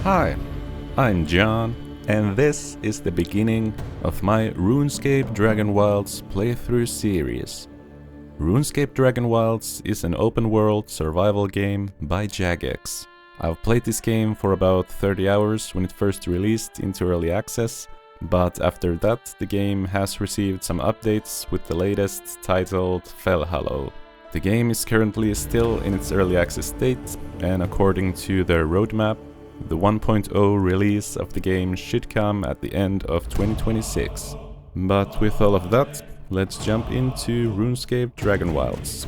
Hi, I'm John, and this is the beginning of my RuneScape Dragonwilds playthrough series. RuneScape Dragonwilds is an open-world survival game by Jagex. I've played this game for about 30 hours when it first released into early access, but after that the game has received some updates with the latest titled Fellhollow. The game is currently still in its early access state, and according to their roadmap, the 1.0 release of the game should come at the end of 2026. But with all of that, let's jump into RuneScape Dragonwilds.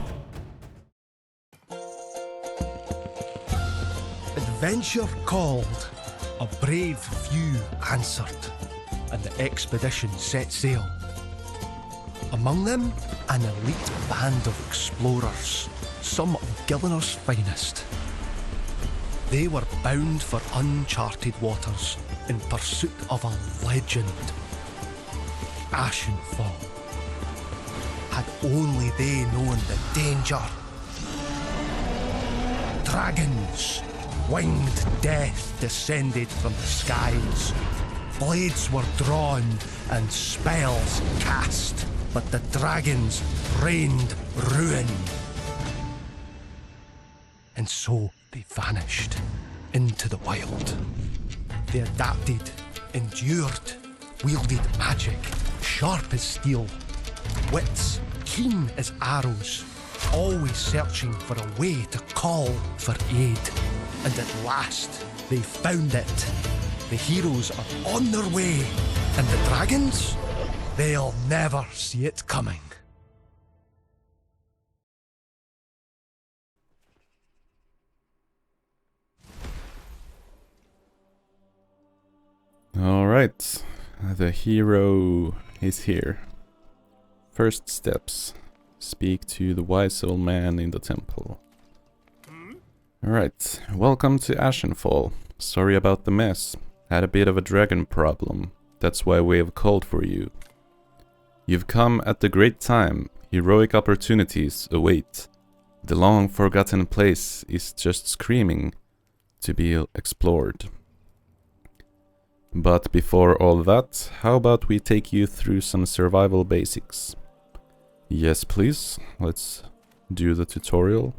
Adventure called, a brave few answered, and the expedition set sail. Among them, an elite band of explorers, some of Gillinor's finest. They were bound for uncharted waters in pursuit of a legend. Ashenfall. Had only they known the danger. Dragons, winged death descended from the skies. Blades were drawn and spells cast, but the dragons rained ruin. And so they vanished into the wild. They adapted, endured, wielded magic, sharp as steel, wits keen as arrows, always searching for a way to call for aid. And at last, they found it. The heroes are on their way, and the dragons, they'll never see it coming. Alright, the hero is here. First steps. Speak to the wise old man in the temple. Alright, welcome to Ashenfall. Sorry about the mess. Had a bit of a dragon problem. That's why we have called for you. You've come at the great time. Heroic opportunities await. The long forgotten place is just screaming to be explored. But before all that, how about we take you through some survival basics? Yes, please. Let's do the tutorial.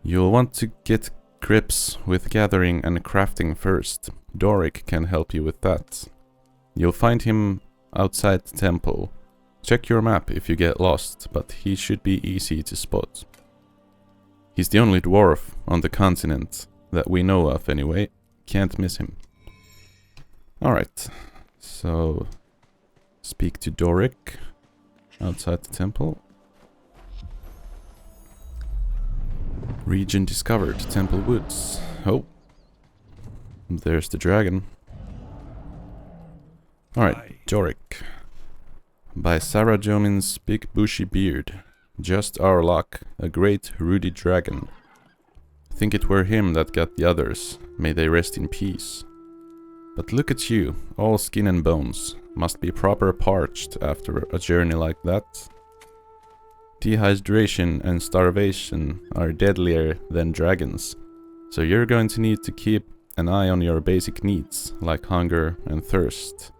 You'll want to get grips with gathering and crafting first. Doric can help you with that. You'll find him outside the temple. Check your map if you get lost, but he should be easy to spot. He's the only dwarf on the continent that we know of anyway. Can't miss him. Alright, so speak to Doric outside the temple. Region discovered, Temple Woods. Oh, there's the dragon. Alright, Doric. By Sarah Jomin's big bushy beard. Just our luck, a great ruddy dragon. Think it were him that got the others, may they rest in peace. But look at you, all skin and bones. Must be proper parched after a journey like that. Dehydration and starvation are deadlier than dragons, so you're going to need to keep an eye on your basic needs, like hunger and thirst.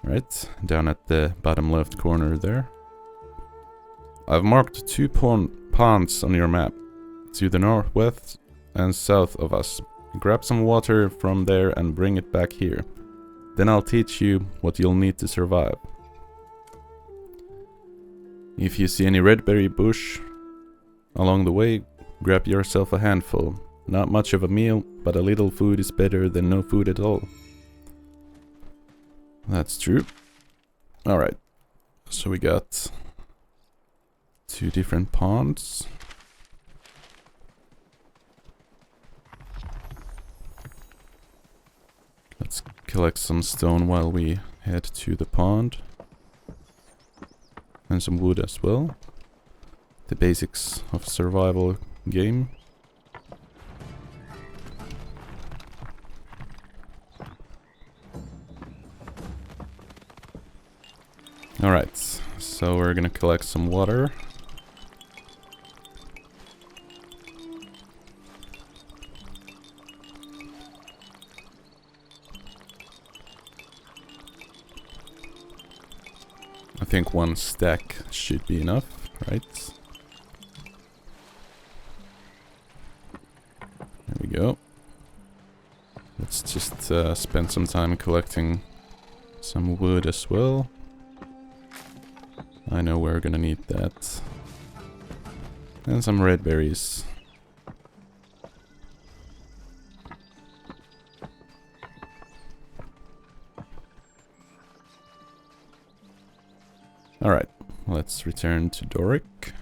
Right, down at the bottom left corner there. I've marked 2 ponds on your map, to the northwest and south of us. Grab some water from there and bring it back here. Then I'll teach you what you'll need to survive. If you see any redberry bush along the way, grab yourself a handful. Not much of a meal, but a little food is better than no food at all. That's true. Alright, so we got 2 different ponds. Let's collect some stone while we head to the pond. And some wood as well. The basics of survival game. Alright, so we're gonna collect some water. think one stack should be enough, right? There we go. Let's just spend some time collecting some wood as well. I know we're gonna need that. And some red berries. Alright, let's return to Doric.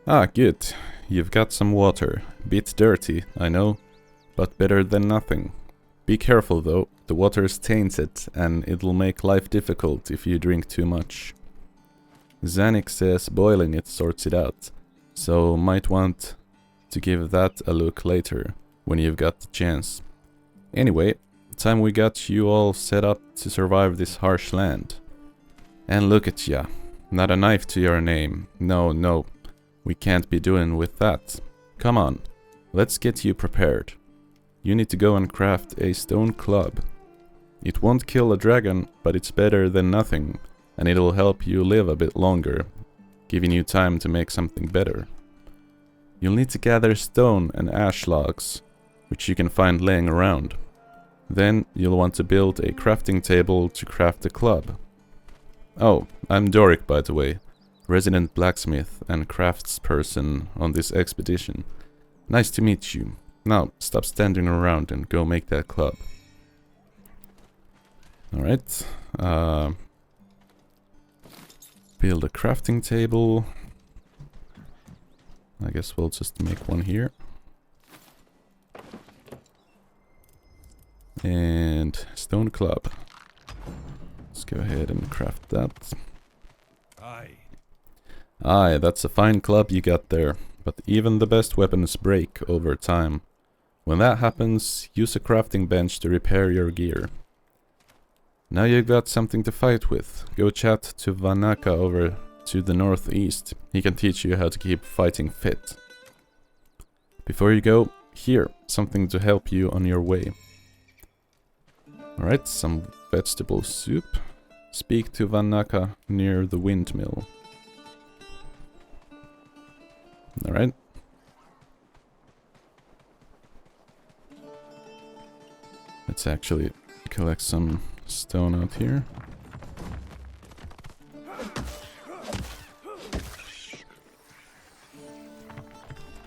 Ah, good. You've got some water. Bit dirty, I know, but better than nothing. Be careful though, the water is tainted and it'll make life difficult if you drink too much. Zanik says boiling it sorts it out, so might want to give that a look later, when you've got the chance. Anyway, time we got you all set up to survive this harsh land. And look at ya, not a knife to your name, no, we can't be doing with that. Come on, let's get you prepared. You need to go and craft a stone club. It won't kill a dragon, but it's better than nothing, and it'll help you live a bit longer, giving you time to make something better. You'll need to gather stone and ash logs, which you can find laying around. Then you'll want to build a crafting table to craft the club. Oh, I'm Doric, by the way, resident blacksmith and craftsperson on this expedition. Nice to meet you. Now, stop standing around and go make that club. Alright. Build a crafting table. I guess we'll just make one here. And stone club. Let's go ahead and craft that. Aye, that's a fine club you got there, but even the best weapons break over time. When that happens, use a crafting bench to repair your gear. Now you've got something to fight with. Go chat to Vanaka over to the northeast. He can teach you how to keep fighting fit. Before you go, here, something to help you on your way. Alright, some vegetable soup. Speak to Vanaka near the windmill. Alright. Let's actually collect some stone out here.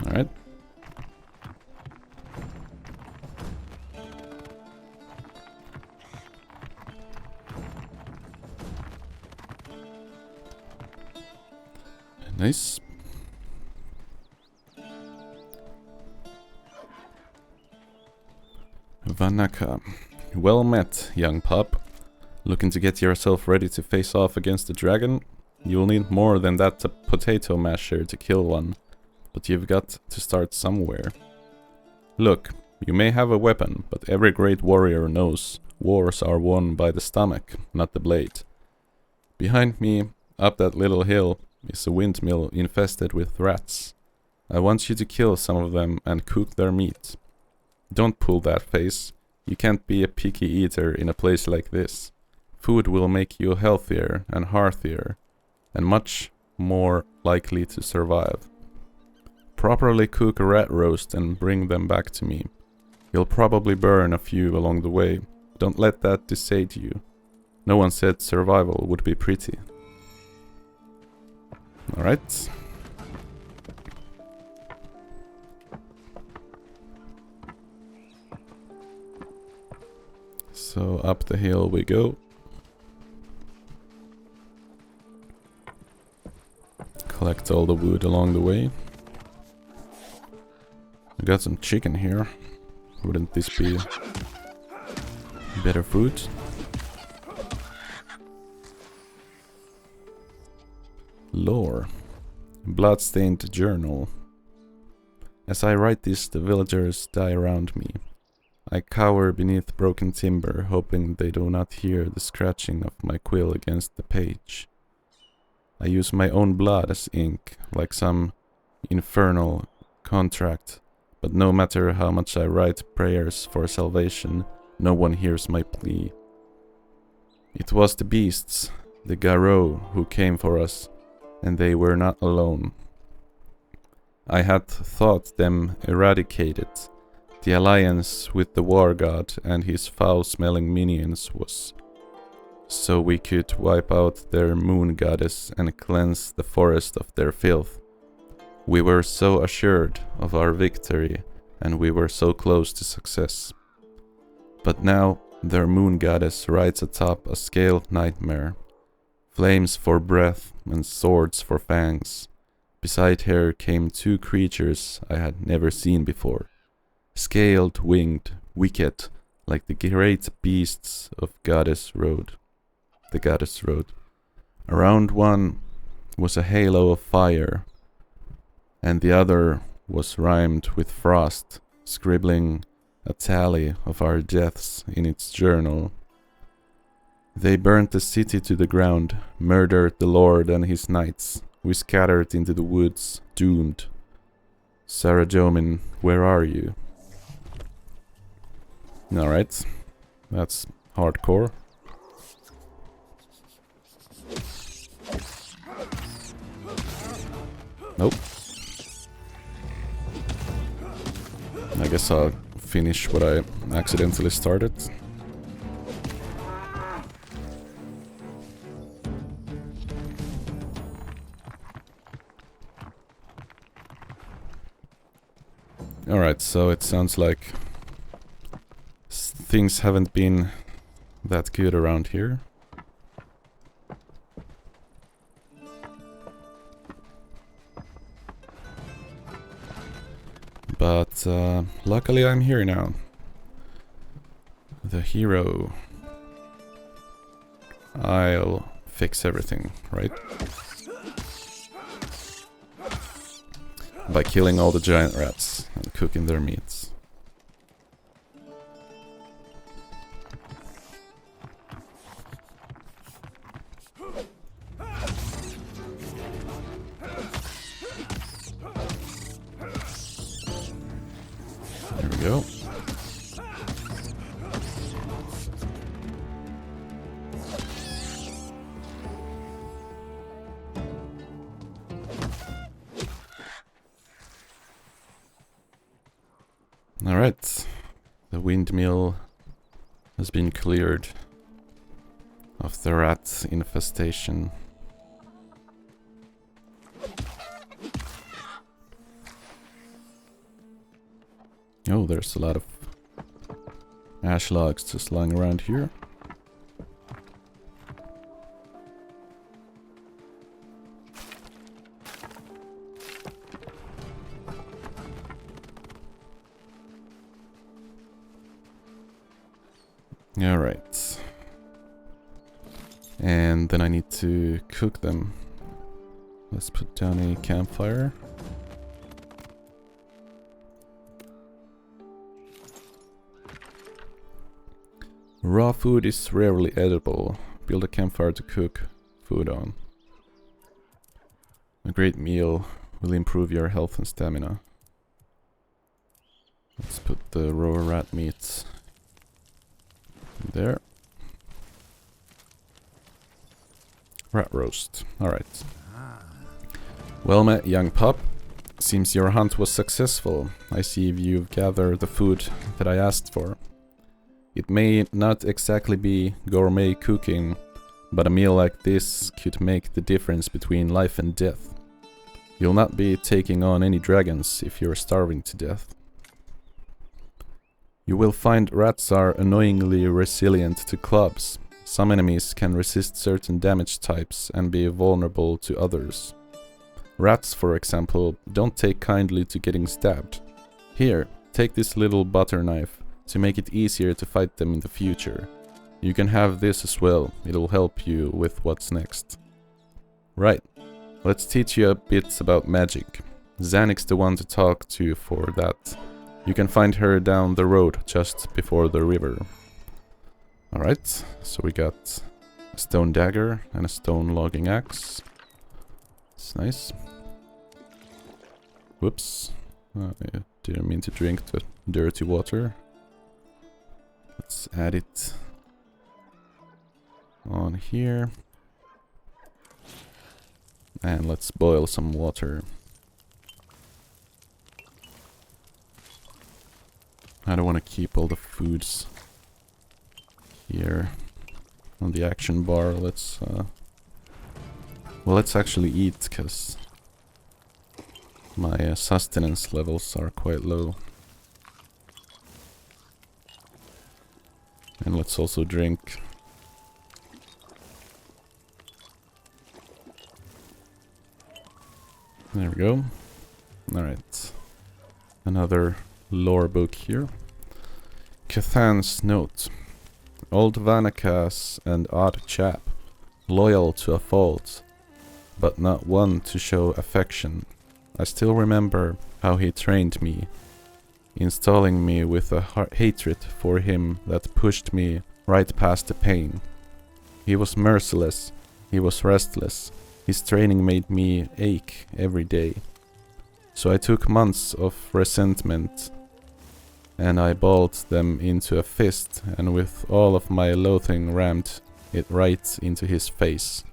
Alright. Nice. Vanaka. Well met, young pup. Looking to get yourself ready to face off against the dragon? You'll need more than that potato masher to kill one, but you've got to start somewhere. Look, you may have a weapon, but every great warrior knows wars are won by the stomach, not the blade. Behind me, up that little hill, is a windmill infested with rats. I want you to kill some of them and cook their meat. Don't pull that face. You can't be a picky eater in a place like this. Food will make you healthier and heartier, and much more likely to survive. Properly cook a rat roast and bring them back to me. You'll probably burn a few along the way. Don't let that dissuade you. No one said survival would be pretty. Alright. So up the hill we go. Collect all the wood along the way. I got some chicken here. Wouldn't this be better food? Lore. Bloodstained journal. As I write this, the villagers die around me. I cower beneath broken timber, hoping they do not hear the scratching of my quill against the page. I use my own blood as ink, like some infernal contract, but no matter how much I write prayers for salvation, No one hears my plea. It was the beasts, the Garou, who came for us, and they were not alone. I had thought them eradicated. The alliance with the war god and his foul-smelling minions was so we could wipe out their moon goddess and cleanse the forest of their filth. We were so assured of our victory, and we were so close to success. But now their moon goddess rides atop a scaled nightmare. Flames for breath and swords for fangs. Beside her came two creatures I had never seen before. Scaled, winged, wicked, like the great beasts of Goddess Road. The Goddess Road. Around one was a halo of fire, and the other was rimed with frost, scribbling a tally of our deaths in its journal. They burnt the city to the ground, murdered the Lord and his knights. We scattered into the woods, doomed. Saradomin, where are you? Alright, that's hardcore. Nope. I guess I'll finish what I accidentally started. Alright, so it sounds like things haven't been that good around here. But luckily I'm here now. The hero. I'll fix everything, right? By killing all the giant rats and cooking their meats. There we go. Alright, the windmill has been cleared of the rat infestation. Oh, there's a lot of ash logs just lying around here. Alright. And then I need to cook them. Let's put down a campfire. Raw food is rarely edible. Build a campfire to cook food on. A great meal will improve your health and stamina. Let's put the raw rat meat there. Rat roast. Alright. Well met, young pup. Seems your hunt was successful. I see you've gathered the food that I asked for. It may not exactly be gourmet cooking, but a meal like this could make the difference between life and death. You'll not be taking on any dragons if you're starving to death. You will find rats are annoyingly resilient to clubs. Some enemies can resist certain damage types and be vulnerable to others. Rats, for example, don't take kindly to getting stabbed. Here, take this little butter knife to make it easier to fight them in the future. You can have this as well, it'll help you with what's next. Right, let's teach you a bit about magic. Zanic's the one to talk to for that. You can find her down the road just before the river. Alright, so we got a stone dagger and a stone logging axe. It's nice. Whoops. I didn't mean to drink the dirty water. Let's add it on here. And let's boil some water. I don't want to keep all the foods here on the action bar. Let's well, let's actually eat, because my sustenance levels are quite low. And let's also drink. There we go. Alright. Another lore book here. Cathan's note. Old Vanakas and odd chap. Loyal to a fault, but not one to show affection. I still remember how he trained me, installing me with a hatred for him that pushed me right past the pain. He was merciless, he was restless, his training made me ache every day. So I took months of resentment and I balled them into a fist, and with all of my loathing rammed it right into his face.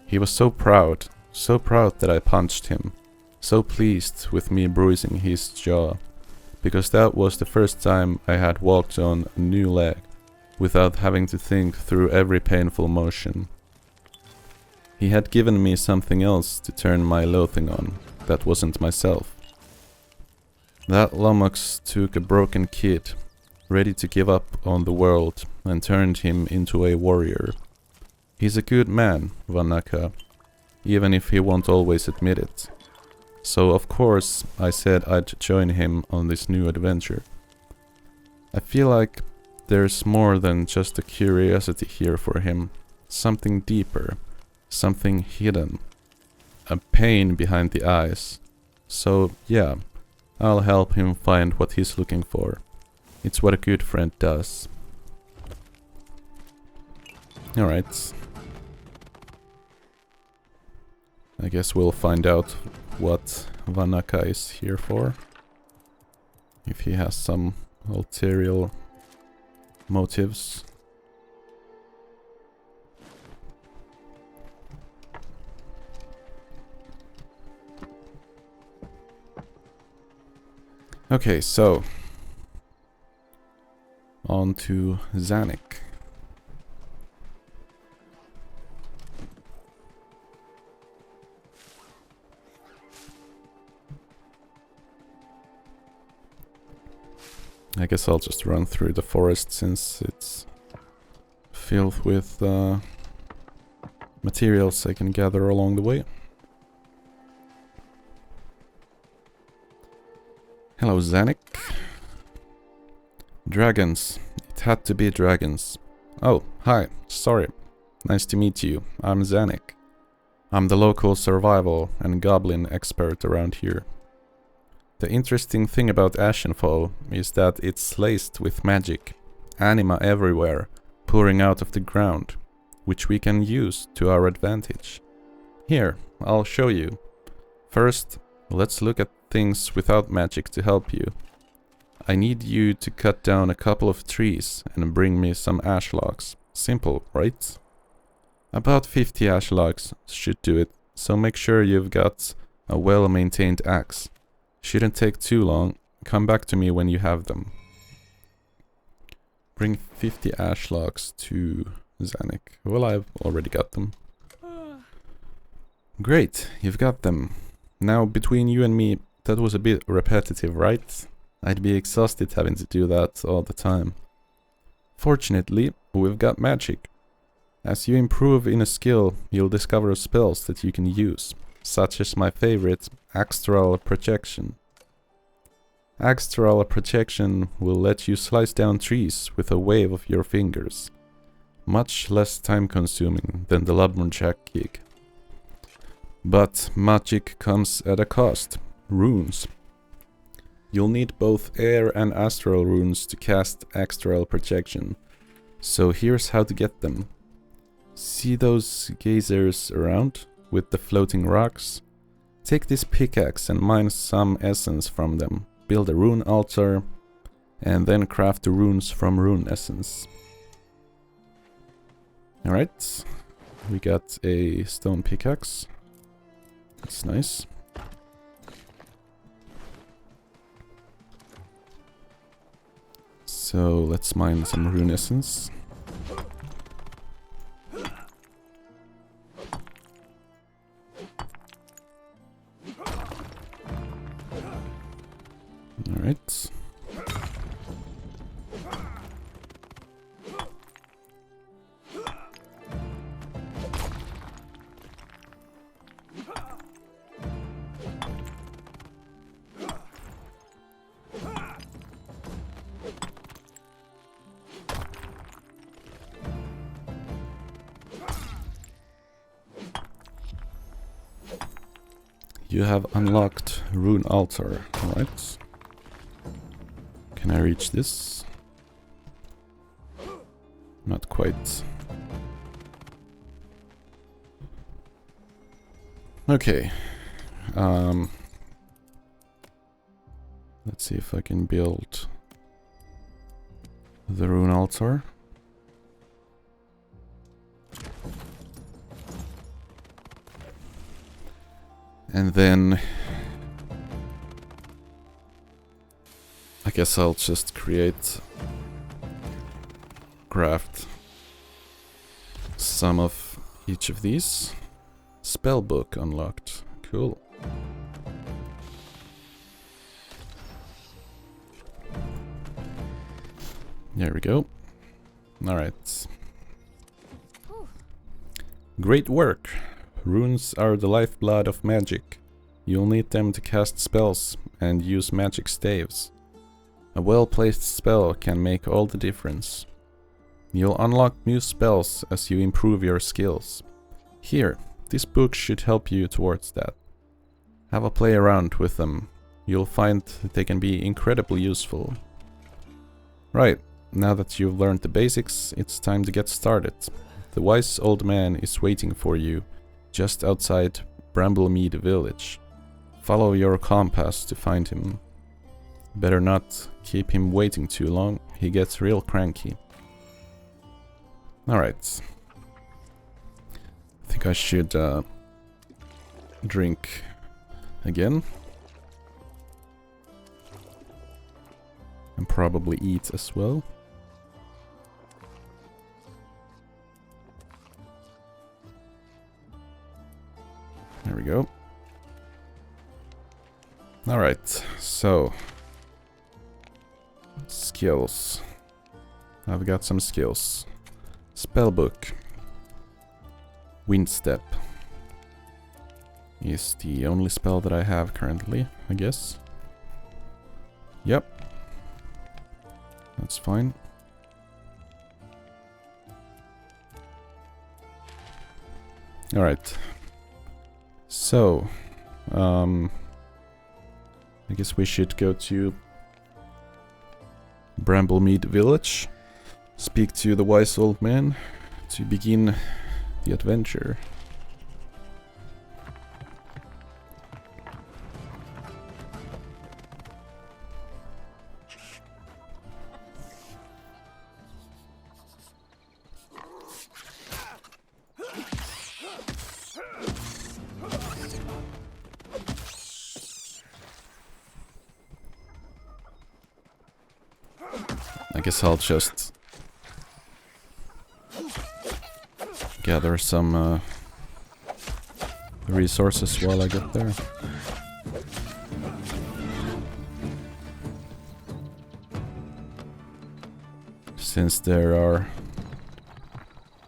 He was so proud that I punched him, so pleased with me bruising his jaw, because that was the first time I had walked on a new leg without having to think through every painful motion. He had given me something else to turn my loathing on, that wasn't myself. That Lomox took a broken kid, ready to give up on the world, and turned him into a warrior. He's a good man, Vanaka, even if he won't always admit it. So of course I said I'd join him on this new adventure. I feel like there's more than just a curiosity here for him, something deeper, something hidden, a pain behind the eyes. So yeah, I'll help him find what he's looking for. It's what a good friend does. Alright. I guess we'll find out what Vanaka is here for. If he has some ulterior motives. Okay, so on to Zanik. I guess I'll just run through the forest since it's filled with materials I can gather along the way. Hello, Zanik. Dragons. It had to be dragons. Oh, hi. Sorry. Nice to meet you. I'm Zanik. I'm the local survival and goblin expert around here. The interesting thing about Ashenfall is that it's laced with magic, anima everywhere, pouring out of the ground, which we can use to our advantage. Here, I'll show you. First, let's look at things without magic to help you. I need you to cut down a couple of trees and bring me some ash logs. Simple, right? About 50 ash logs should do it, so make sure you've got a well-maintained axe. Shouldn't take too long. Come back to me when you have them. Bring 50 ash logs to Zanik. Well, I've already got them. Great, you've got them. Now, between you and me, that was a bit repetitive, right? I'd be exhausted having to do that all the time. Fortunately, we've got magic. As you improve in a skill, you'll discover spells that you can use, such as my favorite, Astral Projection. Astral Projection will let you slice down trees with a wave of your fingers. Much less time consuming than the lumberjack gig. But magic comes at a cost. Runes. You'll need both air and astral runes to cast Astral Projection. So here's how to get them. See those geysers around with the floating rocks? Take this pickaxe and mine some essence from them. Build a rune altar and then craft the runes from rune essence. Alright, we got a stone pickaxe. That's nice. So let's mine some rune essence. Alright. You have unlocked Rune Altar, alright. Can I reach this? Not quite. Okay. Let's see if I can build the Rune Altar. And then I guess I'll just craft some of each of these. Spellbook unlocked. Cool. There we go. Alright. Great work! Runes are the lifeblood of magic. You'll need them to cast spells and use magic staves. A well-placed spell can make all the difference. You'll unlock new spells as you improve your skills. Here, this book should help you towards that. Have a play around with them. You'll find that they can be incredibly useful. Right, now that you've learned the basics, it's time to get started. The wise old man is waiting for you just outside Bramblemead village. Follow your compass to find him. Better not keep him waiting too long, he gets real cranky. Alright. I think I should drink again. And probably eat as well. There we go. Alright, so skills. I've got some skills. Spellbook. Windstep is the only spell that I have currently, I guess. Yep. That's fine. Alright. So, I guess we should go to Bramblemead village, speak to the wise old man to begin the adventure. I guess I'll just gather some resources while I get there. Since there are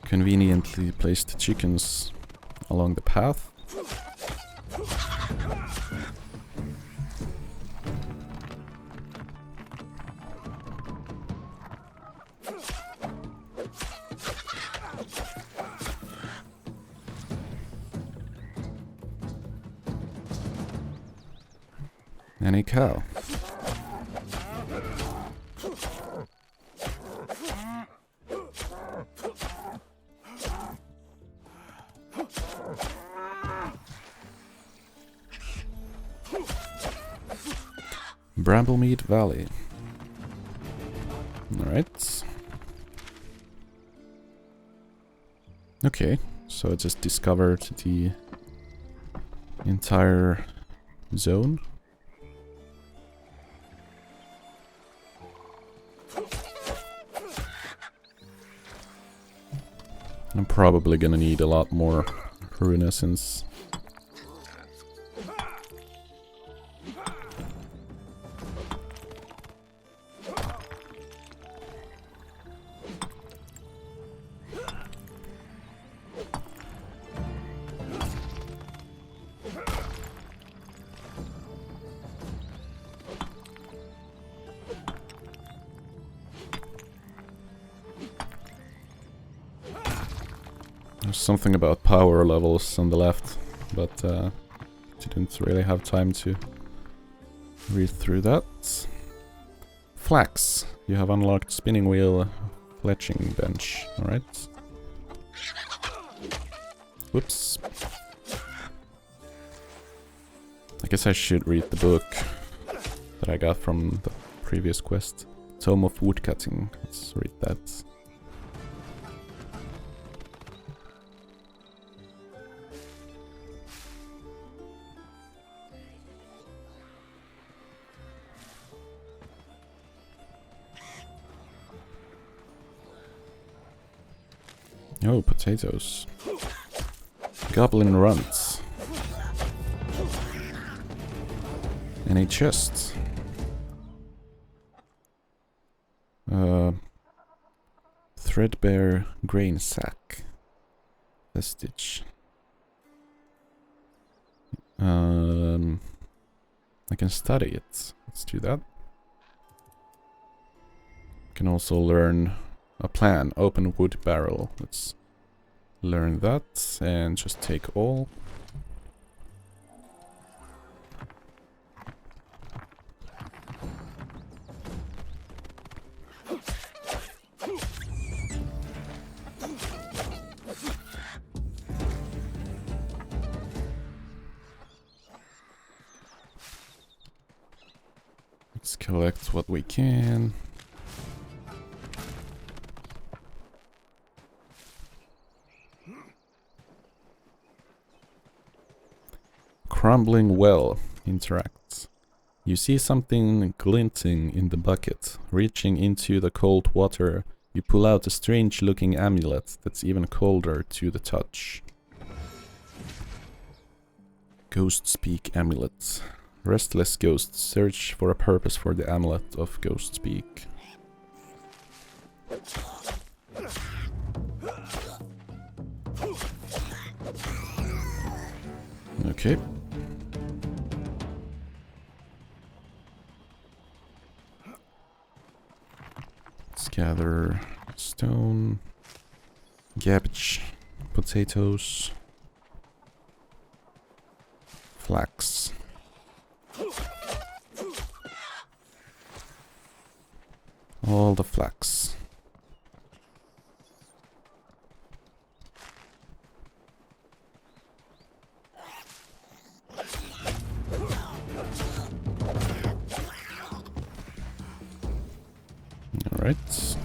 conveniently placed chickens along the path. And a cow. Bramblemead Valley. Alright. Okay, so I just discovered the entire zone. I'm probably gonna need a lot more rune essence. There's something about power levels on the left, but didn't really have time to read through that. Flax. You have unlocked spinning wheel fletching bench. Alright. Whoops. I guess I should read the book that I got from the previous quest. Tome of Woodcutting. Let's read that. Oh, potatoes. Goblin runts. And a chest. Threadbare grain sack. Vestige. I can study it. Let's do that. Can also learn a plan. Open wood barrel. Let's learn that and just take all. Let's collect what we can. Crumbling well interacts. You see something glinting in the bucket. Reaching into the cold water, you pull out a strange looking amulet that's even colder to the touch. Ghost Speak Amulet. Restless ghosts search for a purpose for the amulet of Ghost Speak. Okay. Let's gather stone, cabbage, potatoes, flax. All the flax. Alright.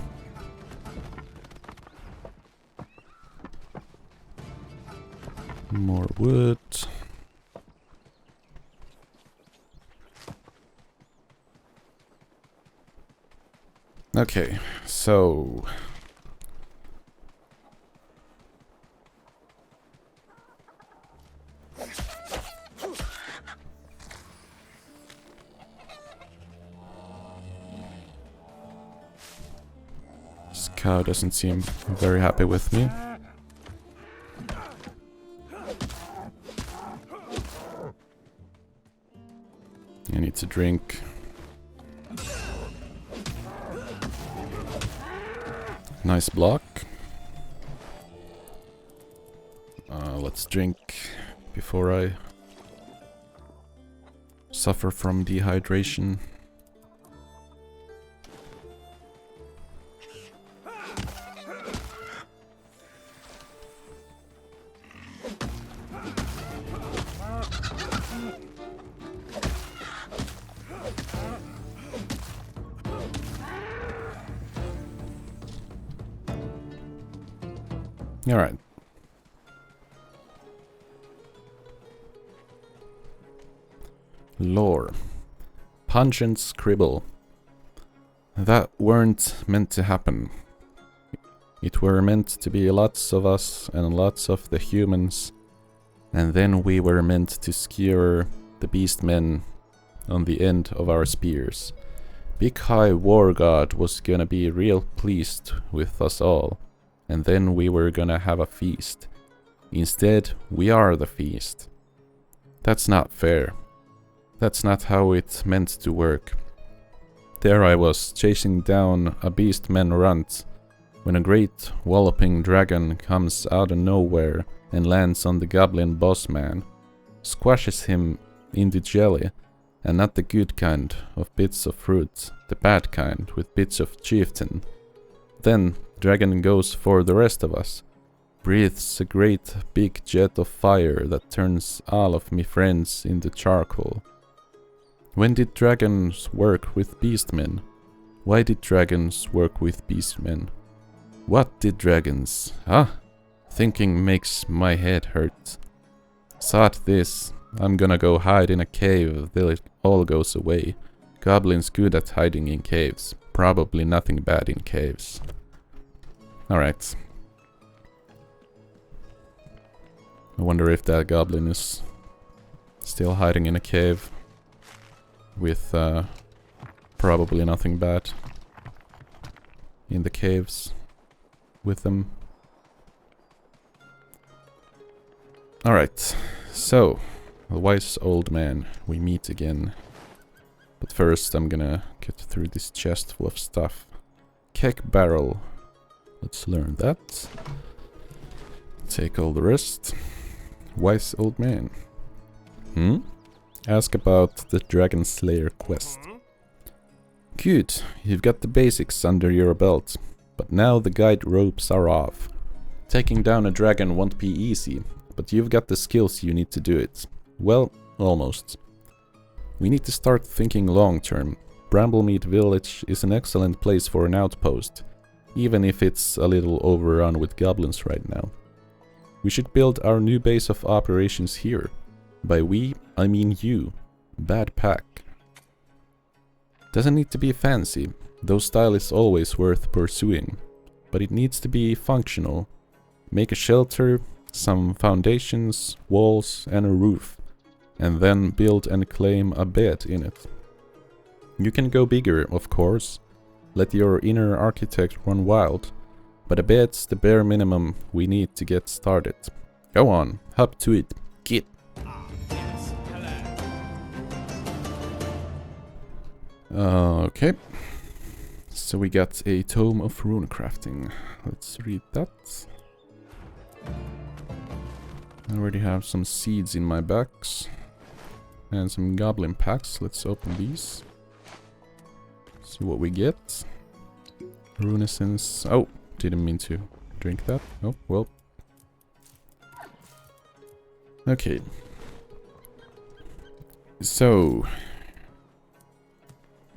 More wood. Okay, so this cow doesn't seem very happy with me. I need to drink. Nice block. Let's drink before I suffer from dehydration. Alright. Lore. Pungent scribble. That weren't meant to happen. It were meant to be lots of us and lots of the humans, and then we were meant to skewer the beastmen on the end of our spears. Big High War God was gonna be real pleased with us all, and then we were gonna have a feast. Instead, we are the feast. That's not fair. That's not how it meant to work. There I was, chasing down a beastman runt, when a great walloping dragon comes out of nowhere and lands on the goblin boss man, squashes him into jelly, and not the good kind of bits of fruit, the bad kind with bits of chieftain. Then dragon goes for the rest of us, breathes a great big jet of fire that turns all of me friends into charcoal. When did dragons work with beastmen? Why did dragons work with beastmen? What did dragons? Ah, thinking makes my head hurt. Sod this, I'm gonna go hide in a cave till it all goes away. Goblins good at hiding in caves. Probably nothing bad in caves. Alright. I wonder if that goblin is still hiding in a cave with probably nothing bad in the caves with them. Alright, so, the wise old man, we meet again. But first I'm gonna get through this chest full of stuff. Keg barrel. Let's learn that. Take all the rest. Wise old man. Ask about the Dragon Slayer quest. Good, you've got the basics under your belt. But now the guide ropes are off. Taking down a dragon won't be easy, but you've got the skills you need to do it. Well, almost. We need to start thinking long term. Bramblemead Village is an excellent place for an outpost, even if it's a little overrun with goblins right now. We should build our new base of operations here. By we, I mean you. Bad pack. Doesn't need to be fancy, though style is always worth pursuing. But it needs to be functional. Make a shelter, some foundations, walls and a roof. And then build and claim a bed in it. You can go bigger, of course. Let your inner architect run wild. But a bed's the bare minimum we need to get started. Go on, hop to it, kid. Okay. So we got a Tome of Rune Crafting. Let's read that. I already have some seeds in my box. And some goblin packs. Let's open these. See what we get. Rune essence. Oh, didn't mean to drink that. Oh, well. Okay. So,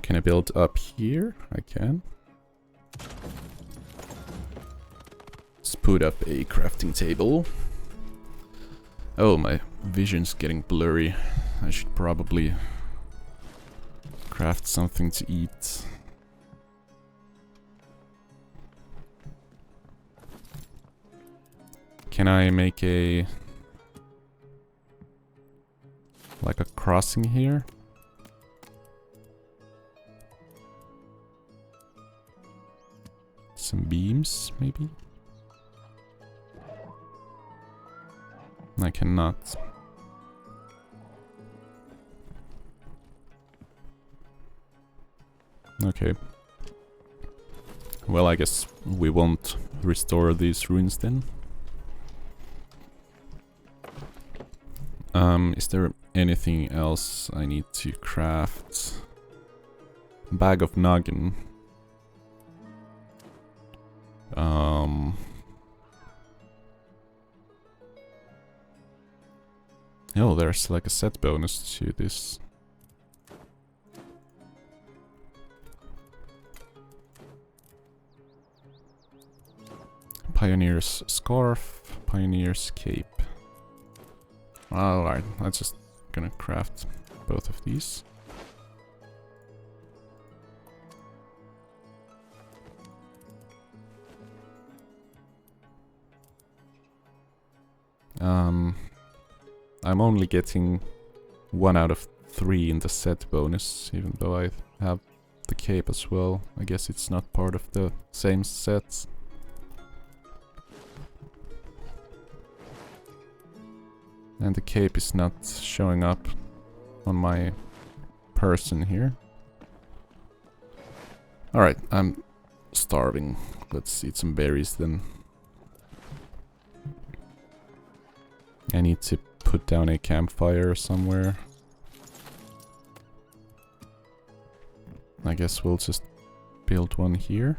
can I build up here? I can. Let's put up a crafting table. Oh, my vision's getting blurry. I should probably craft something to eat. Can I make a... like a crossing here? Some beams, maybe? I cannot. Okay. Well, I guess we won't restore these runes then. Is there anything else I need to craft? Bag of noggin. Oh, there's like a set bonus to this. Pioneer's Scarf, Pioneer's Cape. Alright, I'm just gonna craft both of these. I'm only getting 1 out of 3 in the set bonus, even though I have the cape as well. I guess it's not part of the same set. And the cape is not showing up on my person here. Alright, I'm starving. Let's eat some berries then. I need to put down a campfire somewhere. I guess we'll just build one here.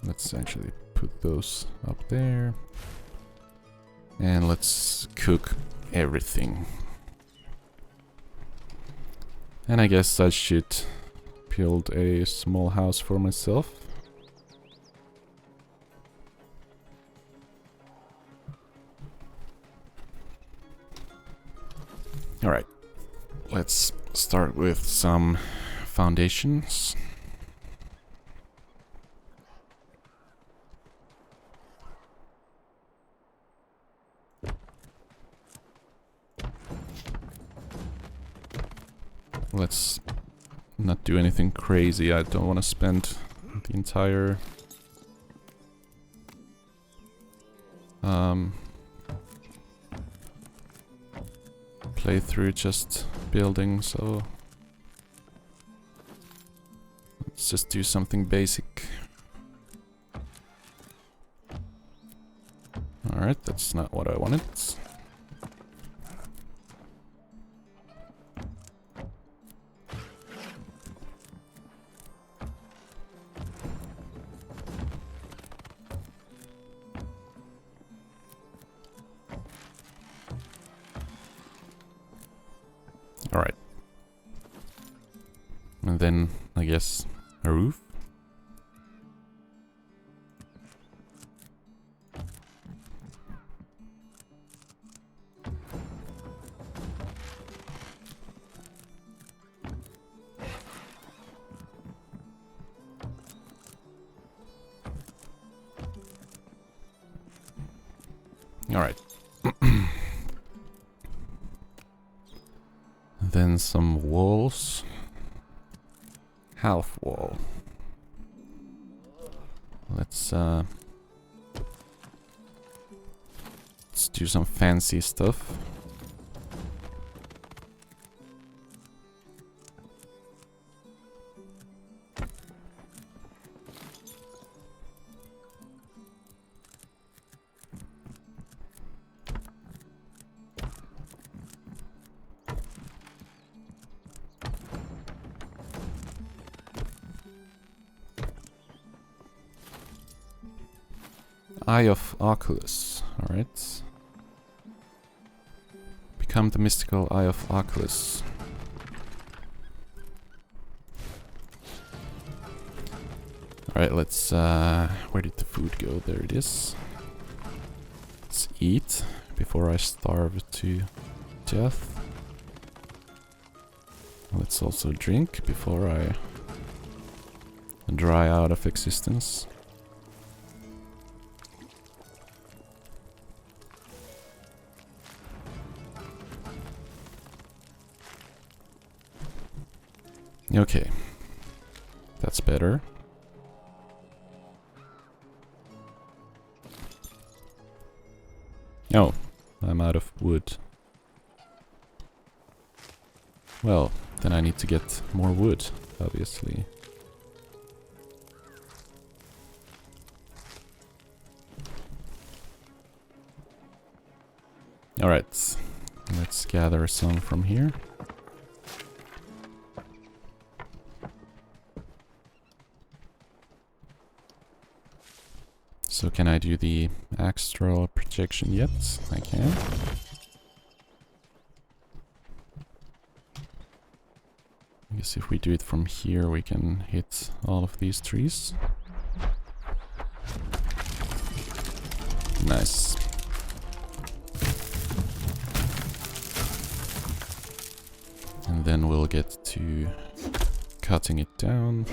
Let's actually put those up there. And let's cook everything. And I guess I should build a small house for myself. Alright, let's start with some foundations. Let's not do anything crazy. I don't want to spend the entire playthrough just building, so let's just do something basic. Alright, that's not what I wanted. Alright. And then, I guess, a roof. Alright. Then some walls. Half wall. Let's do some fancy stuff. Eye of Oculus, alright. Become the mystical Eye of Oculus. Alright, let's, where did the food go? There it is. Let's eat before I starve to death. Let's also drink before I dry out of existence. Okay, that's better. Oh, I'm out of wood. Well, then I need to get more wood, obviously. Alright, let's gather some from here. So can I do the astral projection yet? I can. I guess if we do it from here, we can hit all of these trees. Nice. And then we'll get to cutting it down.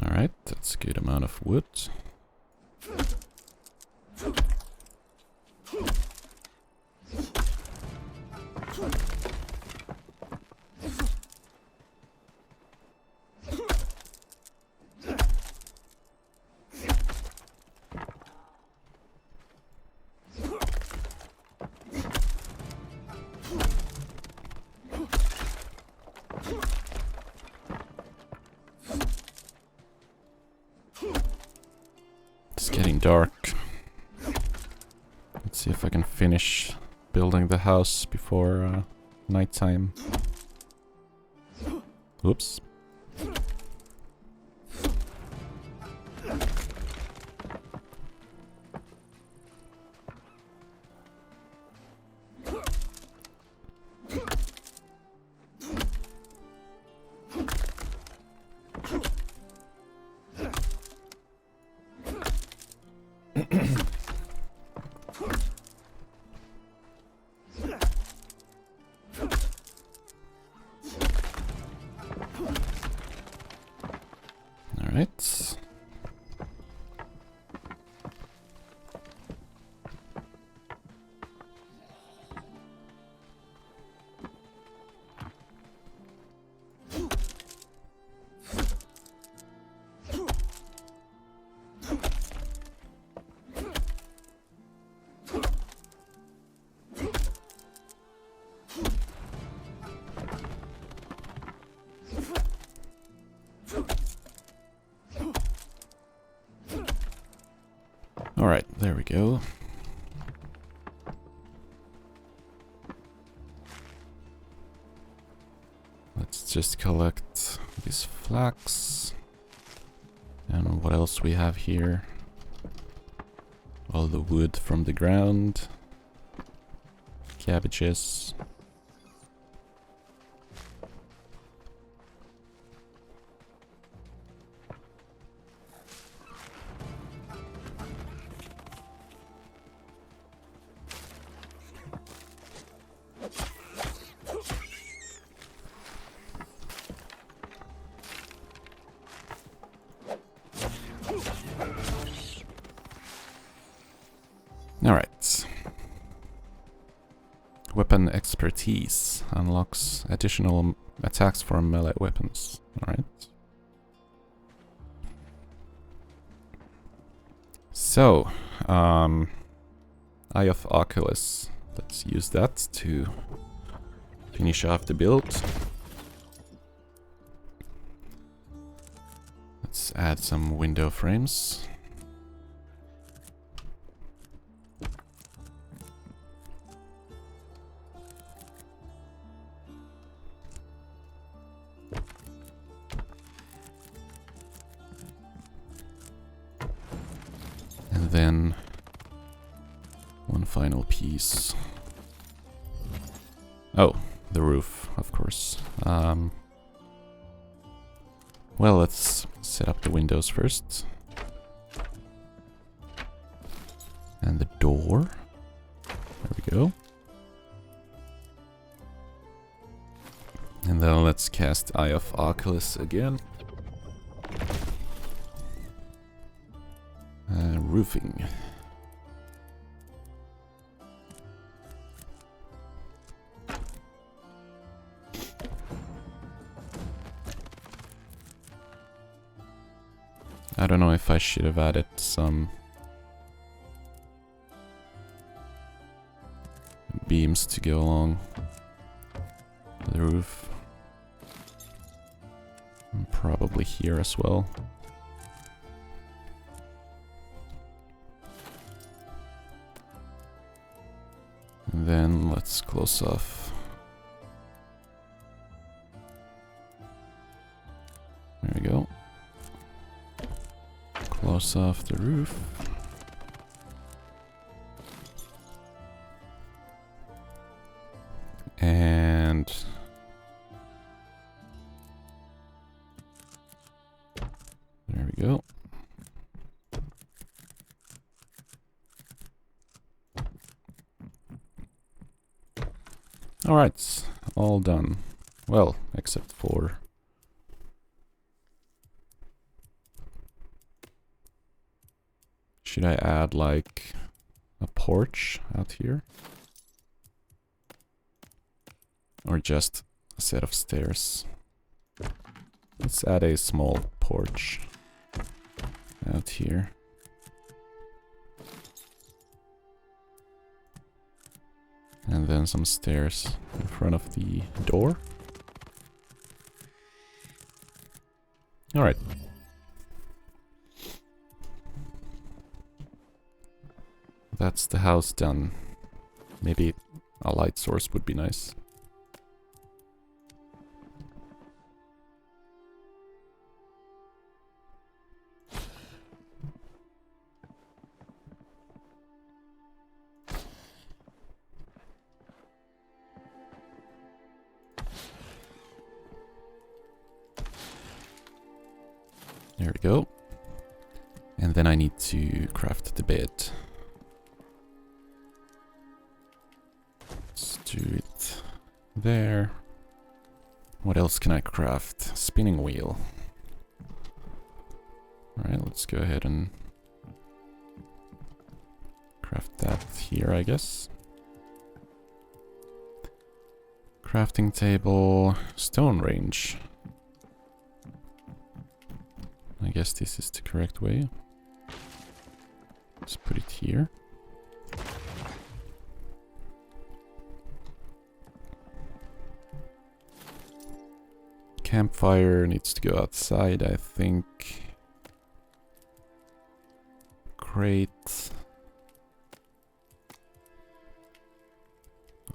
Alright, that's a good amount of wood. It's getting dark. Let's see if I can finish building the house before nighttime. Oops. Alright. Alright, there we go. Let's just collect this flax. And what else we have here? All the wood from the ground. Cabbages. Alright. Weapon expertise unlocks additional attacks for melee weapons. Alright. So, Eye of Oculus. Let's use that to finish off the build. Let's add some window frames. And then one final piece. Oh, the roof, of course. Well, let's set up the windows first. And the door. There we go. And then let's cast Eye of Oculus again. Roofing. I don't know if I should have added some beams to go along the roof. And probably here as well. then let's close off. There we go. Close off the roof. And there we go. Alright, all done. Well, except for should I add like a porch out here? Or just a set of stairs? Let's add a small porch out here. And then some stairs in front of the door. Alright. That's the house done. Maybe a light source would be nice. There we go. And then I need to craft the bed. Let's do it there. What else can I craft? Spinning wheel. Alright, let's go ahead and craft that here, I guess. Crafting table, stone range. I guess this is the correct way. Let's put it here. Campfire needs to go outside, I think. Crate.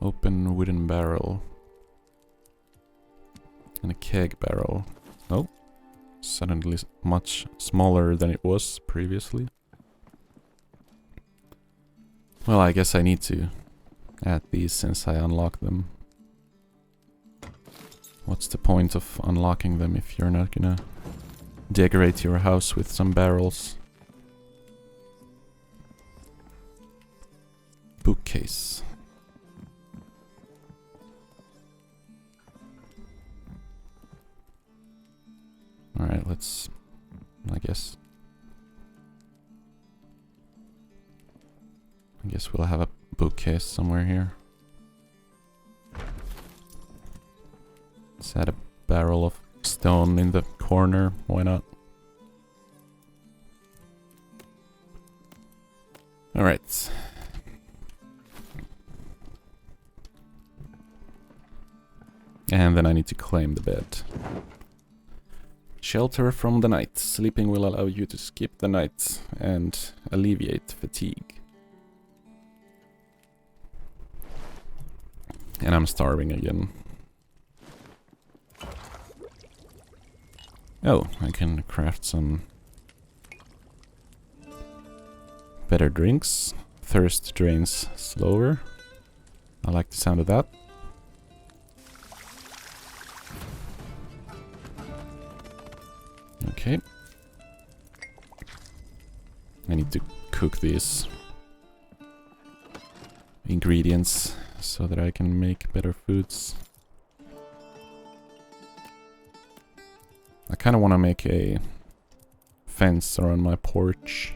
Open wooden barrel. And a keg barrel. Oh. Suddenly much smaller than it was previously. Well, I guess I need to add these since I unlocked them. What's the point of unlocking them if you're not gonna decorate your house with some barrels? Bookcase. Alright, let's... I guess we'll have a bookcase somewhere here. Let's add a barrel of stone in the corner, why not? Alright. And then I need to claim the bed. Shelter from the night. Sleeping will allow you to skip the night and alleviate fatigue. And I'm starving again. Oh, I can craft some better drinks. Thirst drains slower. I like the sound of that. Okay. I need to cook these ingredients so that I can make better foods. I kind of want to make a fence around my porch.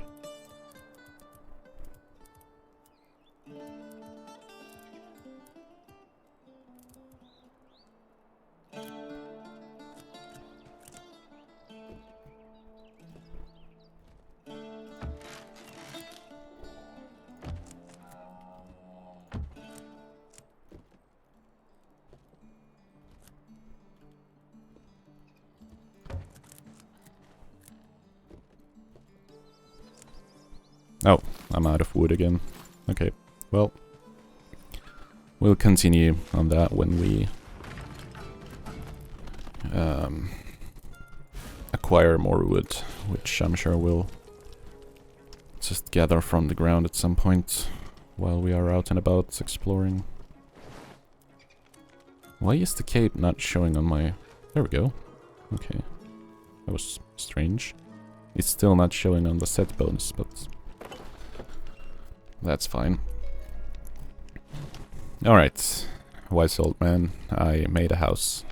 Oh, I'm out of wood again. Okay, well, we'll continue on that when we acquire more wood, which I'm sure we'll just gather from the ground at some point while we are out and about exploring. Why is the cape not showing on my... There we go. Okay. That was strange. It's still not showing on the set bonus, but that's fine. Alright, wise old man, I made a house.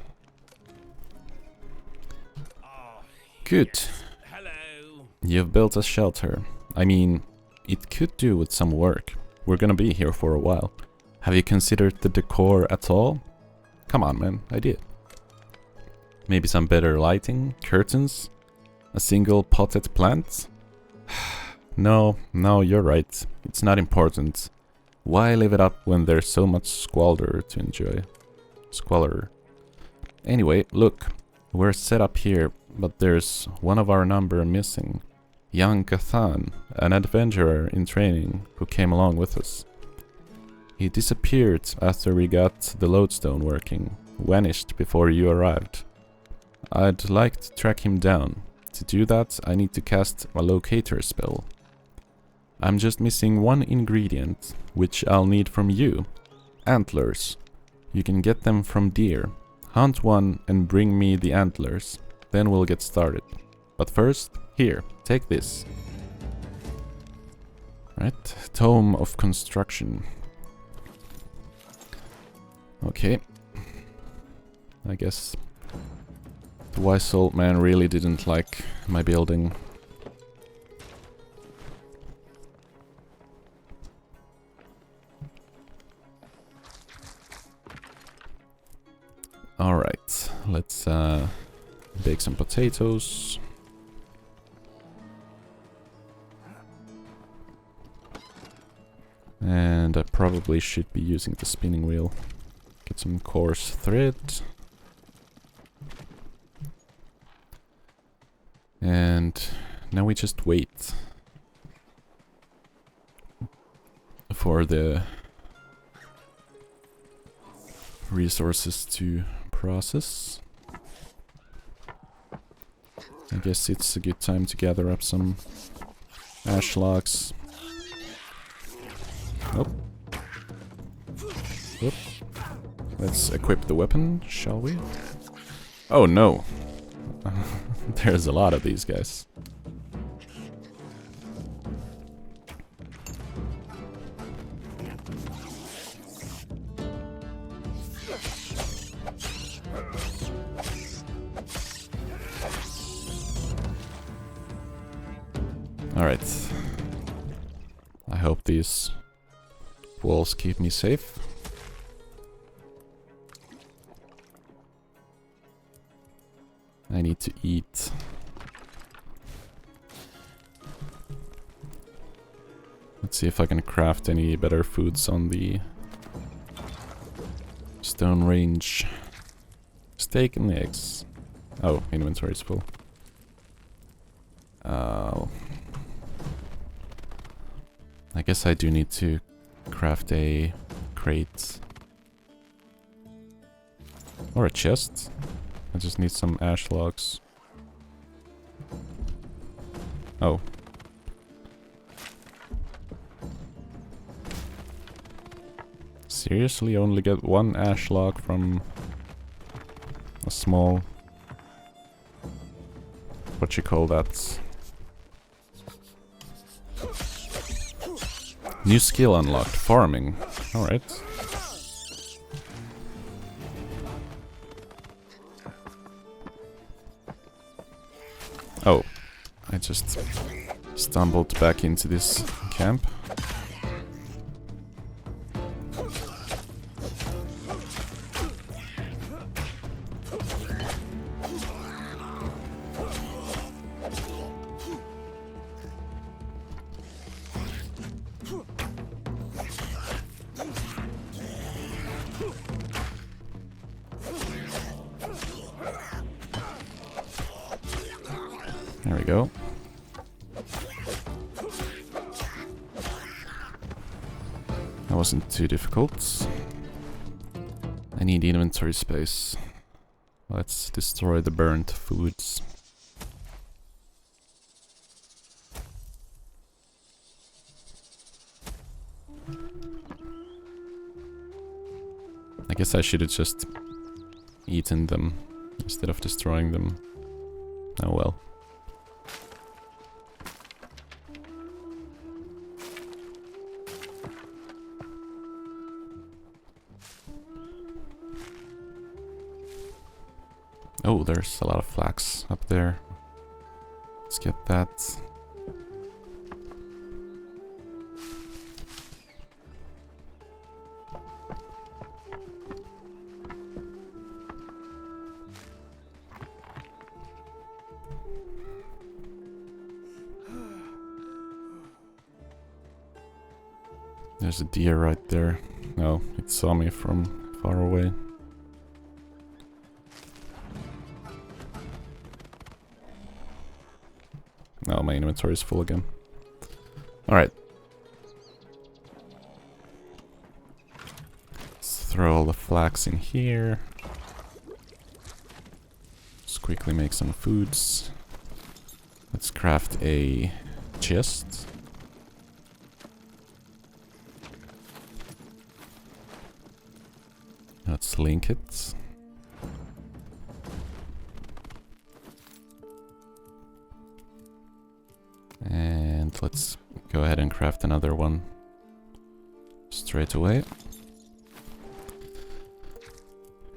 Good. Hello. You've built a shelter. I mean, it could do with some work. We're gonna be here for a while. Have you considered the decor at all? Come on, man, I did. Maybe some better lighting, curtains, a single potted plant? No, you're right. It's not important. Why live it up when there's so much squalor to enjoy? Squalor. Anyway, look. We're set up here, but there's one of our number missing. Young Kathan, an adventurer in training, who came along with us. He disappeared after we got the lodestone working. Vanished before you arrived. I'd like to track him down. To do that, I need to cast a locator spell. I'm just missing one ingredient, which I'll need from you. Antlers. You can get them from deer. Hunt one and bring me the antlers. Then we'll get started. But first, here, take this. Right, Tome of Construction. Okay. I guess the wise old man really didn't like my building. Alright, let's bake some potatoes. And I probably should be using the spinning wheel. Get some coarse thread. And now we just wait for the resources to process. I guess it's a good time to gather up some ash logs. Oh. Whoop. Let's equip the weapon, shall we? Oh no! There's a lot of these guys. Alright. I hope these walls keep me safe. I need to eat. Let's see if I can craft any better foods on the stone range. Steak and eggs. Oh, inventory is full. I guess I do need to craft a crate. Or a chest. I just need some ash logs. Oh. Seriously, only get one ash log from a small... what you call that? New skill unlocked, farming. Alright. Oh, I just stumbled back into this camp. There we go. That wasn't too difficult. I need inventory space. Let's destroy the burnt foods. I guess I should have just eaten them instead of destroying them. Oh well. Oh, there's a lot of flax up there. Let's get that. There's a deer right there. Oh, it saw me from far away. Oh, my inventory is full again. Alright. Let's throw all the flax in here. Just quickly make some foods. Let's craft a chest. Let's link it. And let's go ahead and craft another one straight away.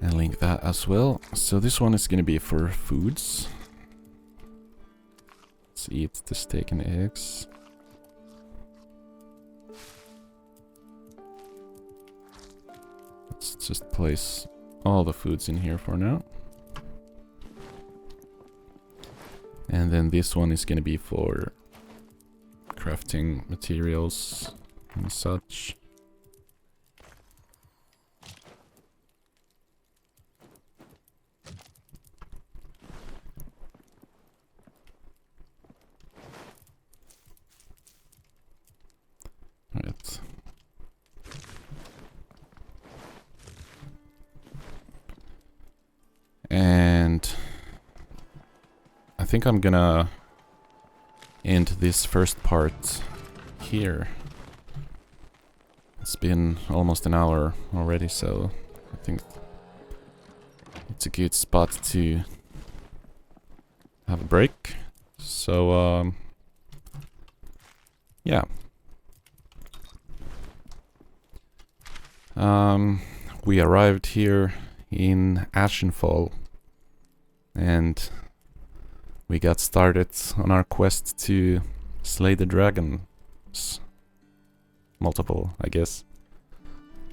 And link that as well. So this one is gonna be for foods. Let's eat the steak and eggs. Let's just place all the foods in here for now. And then this one is gonna be for crafting materials and such. Right. And I think I'm gonna end this first part here. It's been almost an hour already, so I think it's a good spot to have a break. So, yeah. We arrived here in Ashenfall, and we got started on our quest to slay the dragons. Multiple, I guess.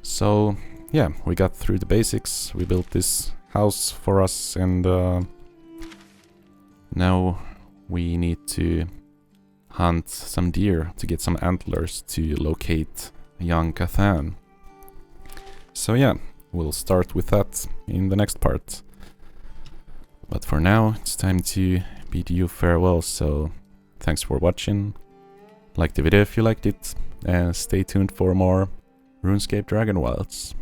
So, yeah, we got through the basics. We built this house for us, and now we need to hunt some deer to get some antlers to locate young Cathan. So yeah, we'll start with that in the next part. But for now, it's time to bid you farewell, so thanks for watching. Like the video if you liked it, and stay tuned for more RuneScape Dragonwilds.